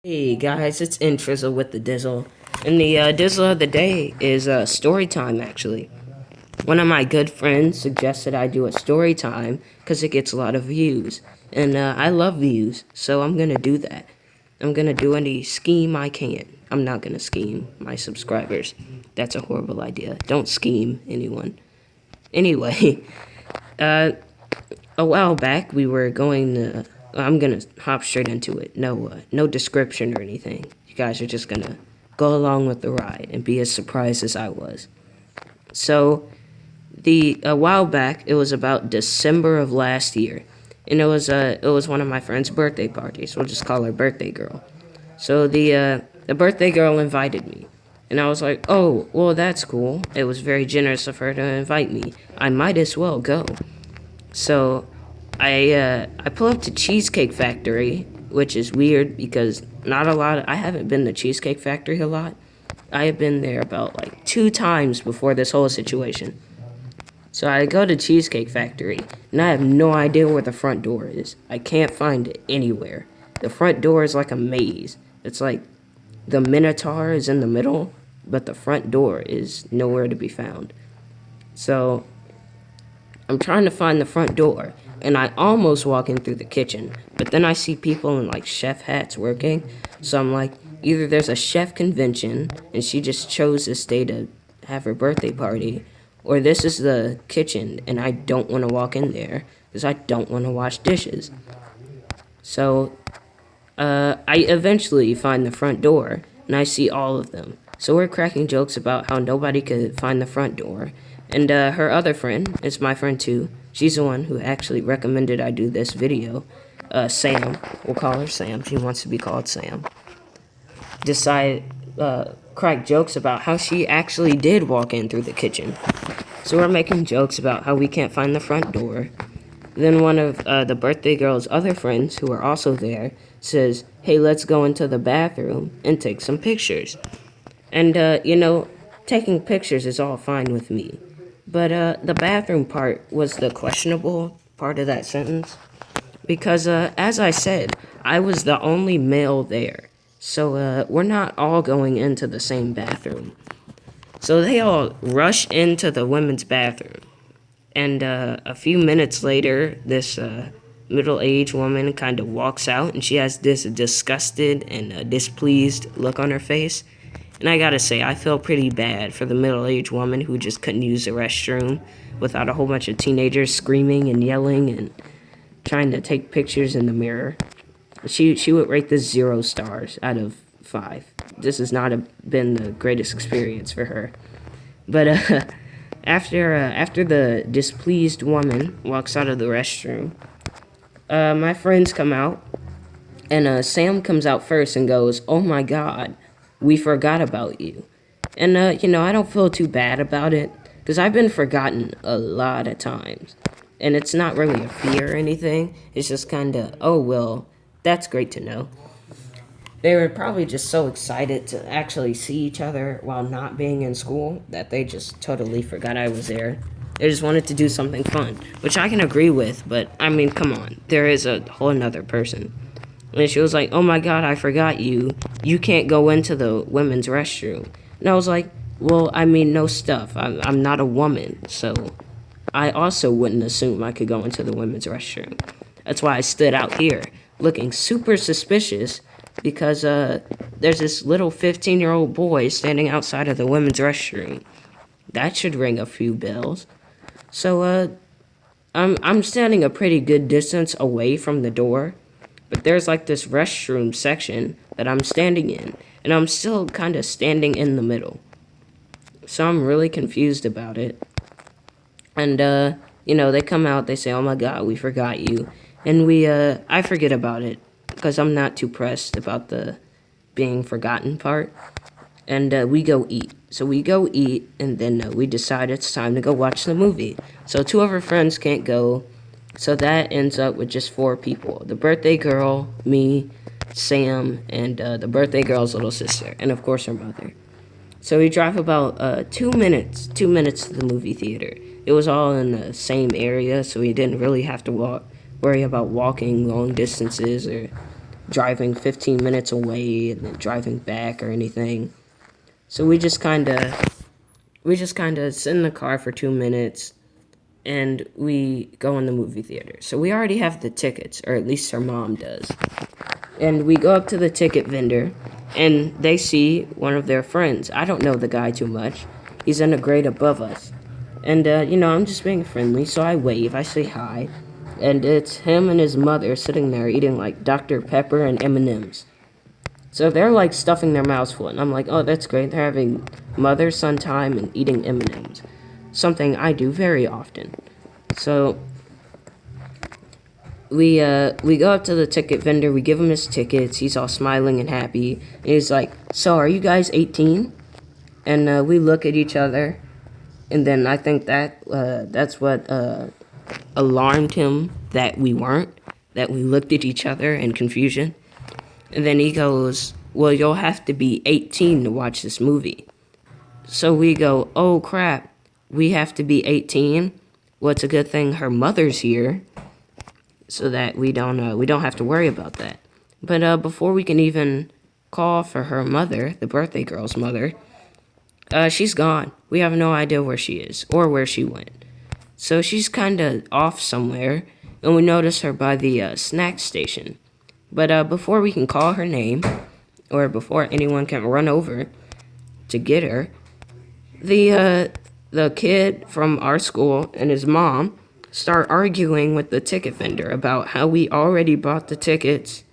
Hey guys, it's Intrizzle with the Dizzle. And the Dizzle of the day is story time actually. One of my good friends suggested I do a story time because it gets a lot of views. And I love views, so I'm gonna do that. I'm gonna do any scheme I can. I'm not gonna scheme my subscribers. That's a horrible idea. Don't scheme anyone. Anyway, uh, a while back we were going to. I'm gonna hop straight into it. No description or anything. You guys are just gonna go along with the ride and be as surprised as I was. So, a while back, it was about December of last year, and it was one of my friend's birthday parties. We'll just call her birthday girl. So the birthday girl invited me, and I was like, oh, well, that's cool. It was very generous of her to invite me. I might as well go. So I pull up to Cheesecake Factory, which is weird because not a lot. I haven't been to Cheesecake Factory a lot. I have been there about like 2 times before this whole situation. So I go to Cheesecake Factory, and I have no idea where the front door is. I can't find it anywhere. The front door is like a maze. It's like the Minotaur is in the middle, but the front door is nowhere to be found. So I'm trying to find the front door, and I almost walk in through the kitchen, but then I see people in like chef hats working, so I'm like, either there's a chef convention, and she just chose this day to have her birthday party, or this is the kitchen, and I don't want to walk in there, because I don't want to wash dishes. So, I eventually find the front door, and I see all of them. So we're cracking jokes about how nobody could find the front door. And her other friend is my friend too. She's the one who actually recommended I do this video. Sam, we'll call her Sam. She wants to be called Sam. Decided, crack jokes about how she actually did walk in through the kitchen. So we're making jokes about how we can't find the front door. Then one of the birthday girl's other friends, who are also there, says, hey, let's go into the bathroom and take some pictures. And, taking pictures is all fine with me. But the bathroom part was the questionable part of that sentence. Because, as I said, I was the only male there. So we're not all going into the same bathroom. So they all rush into the women's bathroom. And a few minutes later, this middle-aged woman kind of walks out, and she has this disgusted and displeased look on her face. And I gotta say, I feel pretty bad for the middle-aged woman who just couldn't use the restroom without a whole bunch of teenagers screaming and yelling and trying to take pictures in the mirror. She would rate this 0 stars out of 5. This has not been the greatest experience for her. But after the displeased woman walks out of the restroom, my friends come out, and Sam comes out first and goes, "Oh my God, we forgot about you." And I don't feel too bad about it because I've been forgotten a lot of times, and it's not really a fear or anything. It's just kind of, oh well, that's great to know. They were probably just so excited to actually see each other while not being in school that they just totally forgot I was there. They just wanted to do something fun, which I can agree with, but I mean, come on, there is a whole another person. And she was like, oh my God, I forgot you. You can't go into the women's restroom. And I was like, well, I mean, no stuff. I'm not a woman, so I also wouldn't assume I could go into the women's restroom. That's why I stood out here, looking super suspicious because there's this little 15-year-old boy standing outside of the women's restroom. That should ring a few bells. So I'm standing a pretty good distance away from the door, but there's like this restroom section that I'm standing in, and I'm still kind of standing in the middle. So I'm really confused about it. And they come out, they say, "Oh my God, we forgot you," and I forget about it because I'm not too pressed about the being forgotten part. And we go eat. So we go eat, and then we decide it's time to go watch the movie. So 2 of her friends can't go, so that ends up with just 4 people. The birthday girl, me, Sam, and the birthday girl's little sister, and of course her mother. So we drive about 2 minutes to the movie theater. It was all in the same area, so we didn't really have to worry about walking long distances or driving 15 minutes away and then driving back or anything. So we just kind of sit in the car for 2 minutes and we go in the movie theater. So we already have the tickets, or at least her mom does. And we go up to the ticket vendor and they see one of their friends. I don't know the guy too much. He's in a grade above us. And, I'm just being friendly, so I wave, I say hi. And it's him and his mother sitting there eating, like, Dr. Pepper and M&M's. So they're, like, stuffing their mouths full. And I'm like, oh, that's great. They're having mother-son time and eating M&M's. Something I do very often. So we go up to the ticket vendor. We give him his tickets. He's all smiling and happy. And he's like, so are you guys 18? And we look at each other. And then I think that's what alarmed him that we weren't, that we looked at each other in confusion. And then he goes, well, you'll have to be 18 to watch this movie. So we go, oh, crap, we have to be 18? Well, it's a good thing her mother's here so that we don't have to worry about that. But before we can even call for her mother, the birthday girl's mother, she's gone. We have no idea where she is or where she went. So she's kind of off somewhere, and we notice her by the snack station. But before we can call her name, or before anyone can run over to get her, the kid from our school and his mom start arguing with the ticket vendor about how we already bought the tickets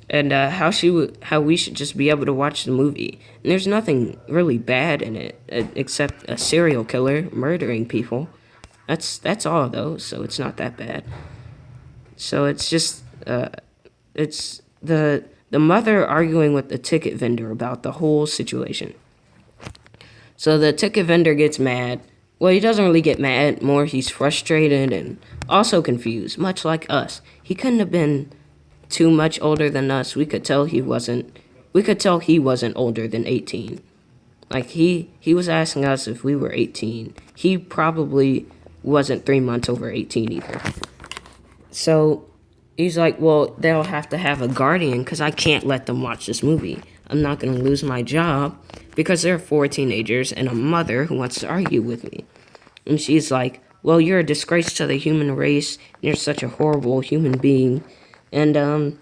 and how we should just be able to watch the movie. And there's nothing really bad in it except a serial killer murdering people. That's all though, so it's not that bad. So it's just it's the mother arguing with the ticket vendor about the whole situation. So the ticket vendor gets mad. Well, he doesn't really get mad. More, he's frustrated and also confused, much like us. He couldn't have been too much older than us. We could tell he wasn't older than 18. Like he was asking us if we were 18. He probably wasn't 3 months over 18 either. So he's like, well, they'll have to have a guardian because I can't let them watch this movie. I'm not going to lose my job because there are 4 teenagers and a mother who wants to argue with me. And she's like, well, you're a disgrace to the human race. You're such a horrible human being. And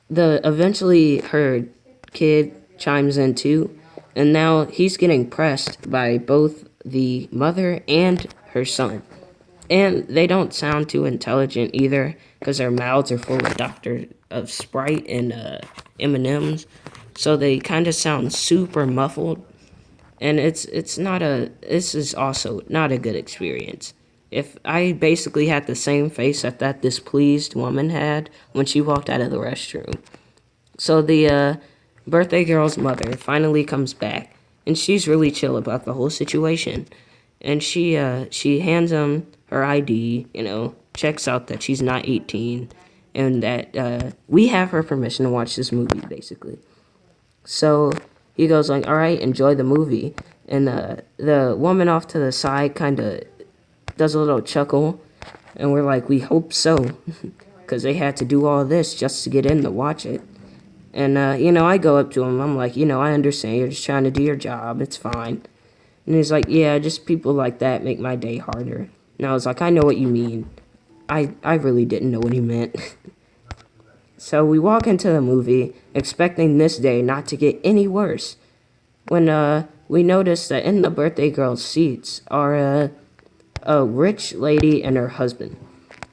eventually her kid chimes in too. And now he's getting pressed by both the mother and her son. And they don't sound too intelligent either because their mouths are full of Sprite and M&Ms. So they kind of sound super muffled. And this is also not a good experience. If I basically had the same face that displeased woman had when she walked out of the restroom. So the birthday girl's mother finally comes back, and she's really chill about the whole situation. And she hands him her ID, checks out that she's not 18, and that we have her permission to watch this movie, basically. So he goes like, all right, enjoy the movie. And the woman off to the side kind of does a little chuckle, and we're like, we hope so, because they had to do all this just to get in to watch it. And, I go up to him, I'm like, I understand, you're just trying to do your job, it's fine. And he's like, yeah, just people like that make my day harder. And I was like, I know what you mean. I really didn't know what he meant. So we walk into the movie, expecting this day not to get any worse, when we notice that in the birthday girl's seats are a rich lady and her husband.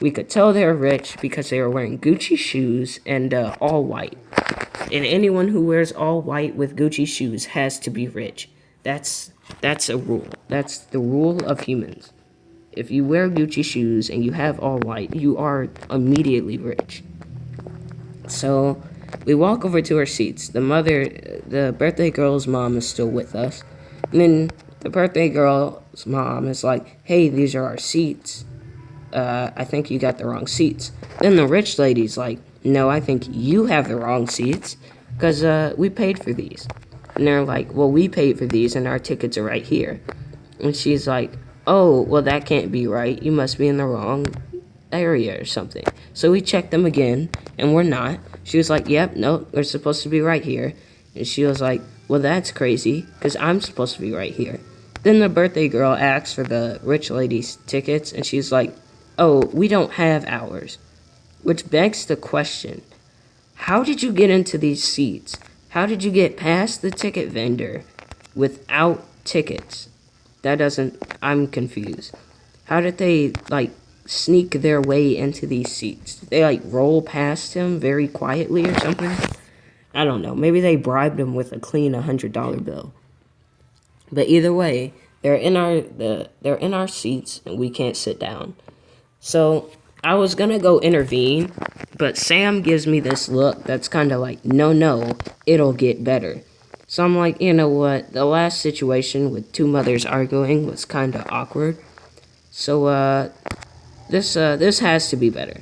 We could tell they're rich because they were wearing Gucci shoes and all white. And anyone who wears all white with Gucci shoes has to be rich. That's a rule. That's the rule of humans. If you wear Gucci shoes and you have all white, you are immediately rich. So we walk over to our seats. The birthday girl's mom is still with us. And then the birthday girl's mom is like, hey, these are our seats. I think you got the wrong seats. Then the rich lady's like, no, I think you have the wrong seats because we paid for these. And they're like, well, we paid for these and our tickets are right here. And she's like, oh, well, that can't be right. You must be in the wrong area or something. So we checked them again, and we're not. She was like, yep, no, we're supposed to be right here. And she was like, well, that's crazy, because I'm supposed to be right here. Then the birthday girl asks for the rich lady's tickets, and she's like, oh, we don't have ours. Which begs the question, how did you get into these seats? How did you get past the ticket vendor without tickets? I'm confused. How did they, like, sneak their way into these seats? Did they, like, roll past him very quietly or something? I don't know. Maybe they bribed him with a clean $100 bill. But either way, they're in our seats and we can't sit down. So I was gonna go intervene, but Sam gives me this look that's kind of like, no, it'll get better. So I'm like, you know what? The last situation with two mothers arguing was kind of awkward. So this has to be better.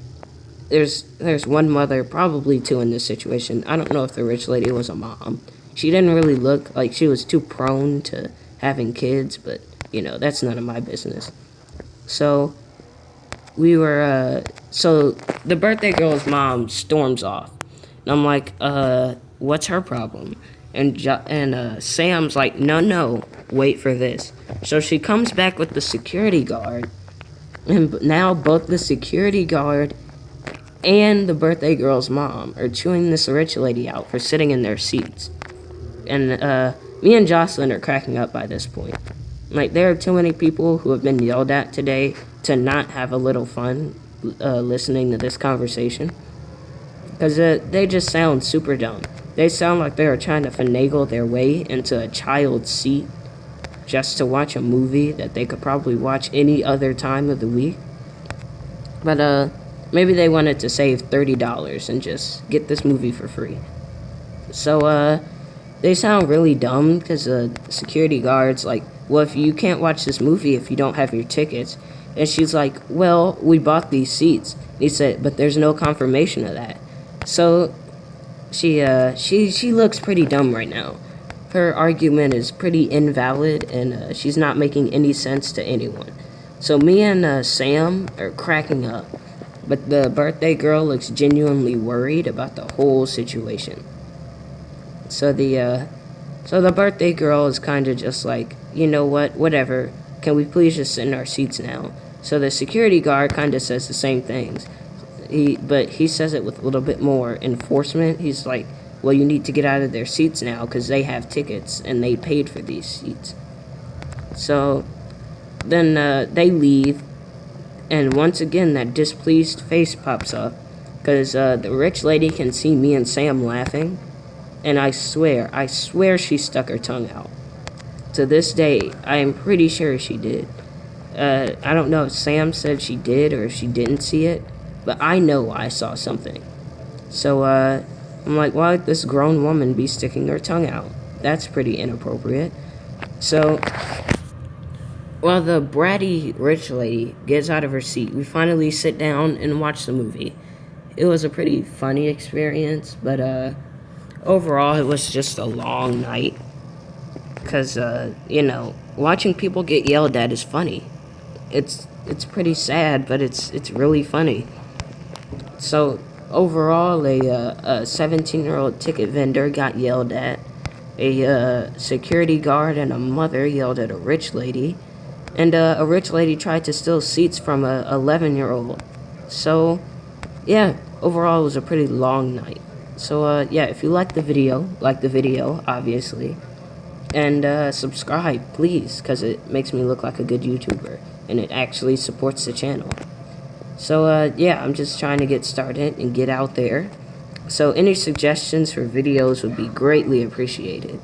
There's one mother, probably two in this situation. I don't know if the rich lady was a mom. She didn't really look like she was too prone to having kids, but you know, that's none of my business. So so the birthday girl's mom storms off. And I'm like, what's her problem? And Sam's like, no, wait for this. So she comes back with the security guard. And now both the security guard and the birthday girl's mom are chewing this rich lady out for sitting in their seats. And me and Jocelyn are cracking up by this point. Like, there are too many people who have been yelled at today to not have a little fun listening to this conversation. Because they just sound super dumb. They sound like they are trying to finagle their way into a child's seat just to watch a movie that they could probably watch any other time of the week. But maybe they wanted to save $30 and just get this movie for free. So they sound really dumb because the security guard's like, well, if you can't watch this movie if you don't have your tickets. And she's like, well, we bought these seats. He said, but there's no confirmation of that. So she looks pretty dumb right now. Her argument is pretty invalid, and she's not making any sense to anyone. So me and Sam are cracking up, but the birthday girl looks genuinely worried about the whole situation. So the birthday girl is kind of just like, you know what, whatever. Can we please just sit in our seats now? So the security guard kind of says the same things. But he says it with a little bit more enforcement. He's like, well, you need to get out of their seats now because they have tickets and they paid for these seats. So then they leave, and once again that displeased face pops up because the rich lady can see me and Sam laughing, and I swear she stuck her tongue out. To this day, I am pretty sure she did. I don't know if Sam said she did or if she didn't see it, but I know I saw something. So I'm like, why would this grown woman be sticking her tongue out? That's pretty inappropriate. So while the bratty rich lady gets out of her seat, we finally sit down and watch the movie. It was a pretty funny experience, but overall it was just a long night. Because, you know, watching people get yelled at is funny. It's pretty sad, but it's really funny. So overall, a 17-year-old ticket vendor got yelled at. A security guard and a mother yelled at a rich lady. And a rich lady tried to steal seats from a 11-year-old. So, yeah, overall it was a pretty long night. So, yeah, if you like the video, obviously. And subscribe, please, because it makes me look like a good YouTuber. And it actually supports the channel. So, yeah, I'm just trying to get started and get out there. So, any suggestions for videos would be greatly appreciated.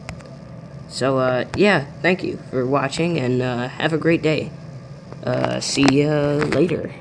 So, yeah, thank you for watching, and have a great day. See ya later.